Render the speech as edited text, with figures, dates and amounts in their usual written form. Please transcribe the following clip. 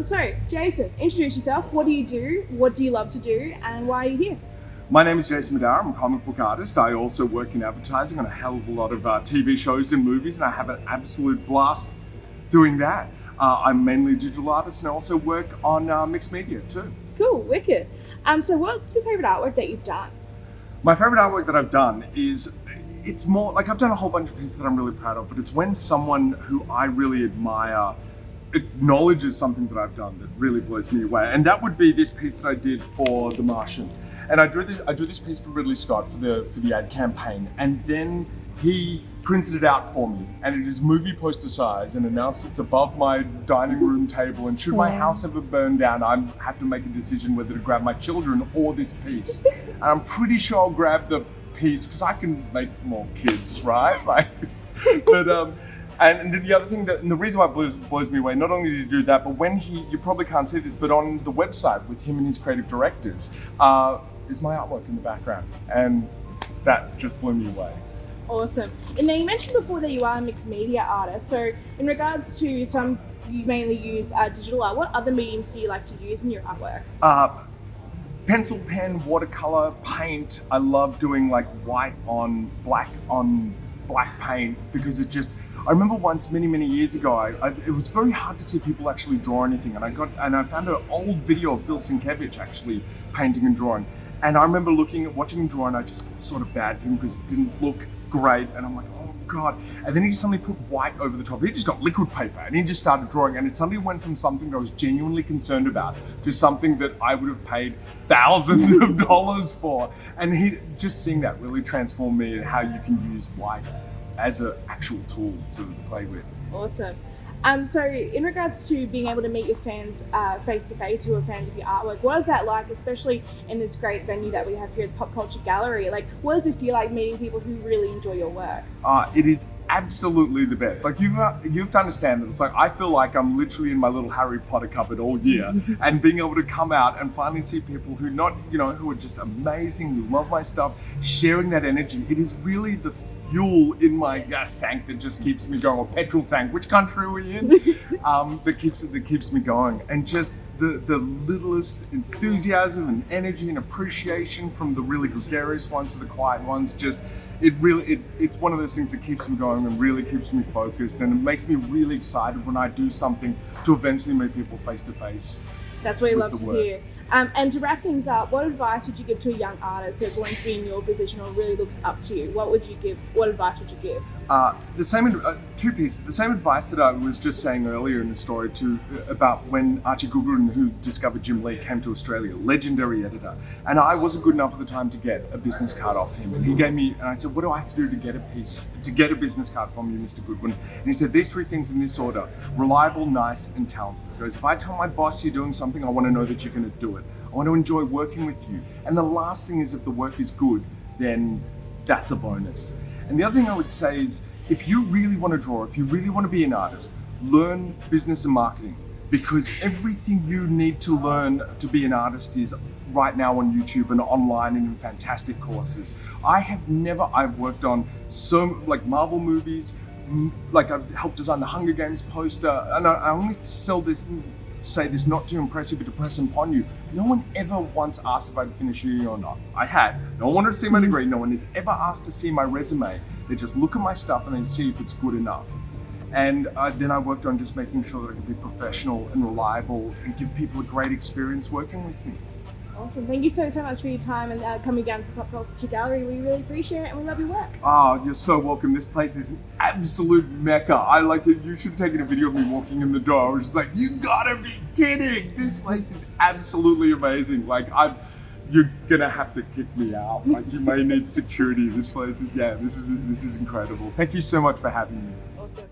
So, Jason, introduce yourself. What do you do? What do you love to do? And why are you here? My name is Jason Badower. I'm a comic book artist. I also work in advertising on a hell of a lot of TV shows and movies, and I have an absolute blast doing that. I'm mainly a digital artist, and I also work on mixed media too. Cool, wicked. So what's your favourite artwork that you've done? My favorite artwork that I've done is, it's more like I've done a whole bunch of pieces that I'm really proud of, but it's when someone who I really admire acknowledges something that I've done that really blows me away. And that would be this piece that I did for The Martian. And I drew this piece for Ridley Scott for the ad campaign, and then he printed it out for me, and it is movie poster size, and it now sits above my dining room table. And should my house ever burn down, I have to make a decision whether to grab my children or this piece. And I'm pretty sure I'll grab the piece because I can make more kids, right? And the other thing and the reason why it blows me away, not only did he do that, but when you probably can't see this, but on the website with him and his creative directors, is my artwork in the background. And that just blew me away. Awesome. And now you mentioned before that you are a mixed media artist. So in regards to you mainly use digital art. What other mediums do you like to use in your artwork? Pencil, pen, watercolor, paint. I love doing like white on black paint because I remember once many years ago, it was very hard to see people actually draw anything, and I found an old video of Bill Sienkiewicz actually painting and drawing, and I remember watching him draw, and I just felt sort of bad for him because it didn't look great, and I'm like, oh God. And then he suddenly put white over the top. He just got liquid paper and he just started drawing, and it suddenly went from something that I was genuinely concerned about to something that I would have paid thousands of dollars for. And just seeing that really transformed me in how you can use white as an actual tool to play with. Awesome. So in regards to being able to meet your fans face to face who are fans of your artwork, what is that like, especially in this great venue that we have here at the Popcultcha Gallery? Like, what does it feel like meeting people who really enjoy your work? It is absolutely the best. Like you've to understand that it's like I feel like I'm literally in my little Harry Potter cupboard all year, and being able to come out and finally see people who are just amazing, who love my stuff, sharing that energy. It is really the fuel in my gas tank that just keeps me going, or petrol tank, which country are we in? that keeps me going. And just the littlest enthusiasm and energy and appreciation from the really gregarious ones to the quiet ones, it's one of those things that keeps me going and really keeps me focused, and it makes me really excited when I do something to eventually meet people face to face. That's what we love to hear. And to wrap things up, what advice would you give to a young artist that's wanting to be in your position or really looks up to you? What advice would you give? Two pieces. The same advice that I was just saying earlier in the story about when Archie Goodwin, who discovered Jim Lee, came to Australia, legendary editor. And I wasn't good enough at the time to get a business card off him. And he gave me, and I said, what do I have to do to get a business card from you, Mr. Goodwin? And he said, these three things in this order: reliable, nice, and talented. He goes, if I tell my boss you're doing something, I want to know that you're going to do it. I want to enjoy working with you. And the last thing is, if the work is good, then that's a bonus. And the other thing I would say is, if you really want to draw, if you really want to be an artist, learn business and marketing, because everything you need to learn to be an artist is right now on YouTube and online and in fantastic courses. I've worked on Marvel movies, like I've helped design the Hunger Games poster, and I only say this not to impress you but to press upon you. No one ever once asked if I'd finish uni or not. I had. No one wanted to see my degree. No one has ever asked to see my resume. They just look at my stuff and they see if it's good enough. And then I worked on just making sure that I could be professional and reliable and give people a great experience working with me. Awesome. Thank you so much for your time and coming down to the Popcultcha Gallery. We really appreciate it and we love your work. Oh, you're so welcome. This place is an absolute mecca. I like it. You should have taken a video of me walking in the door. I was just like, you gotta be kidding. This place is absolutely amazing. You're gonna have to kick me out. You may need security. This place is, this is incredible. Thank you so much for having me. Awesome.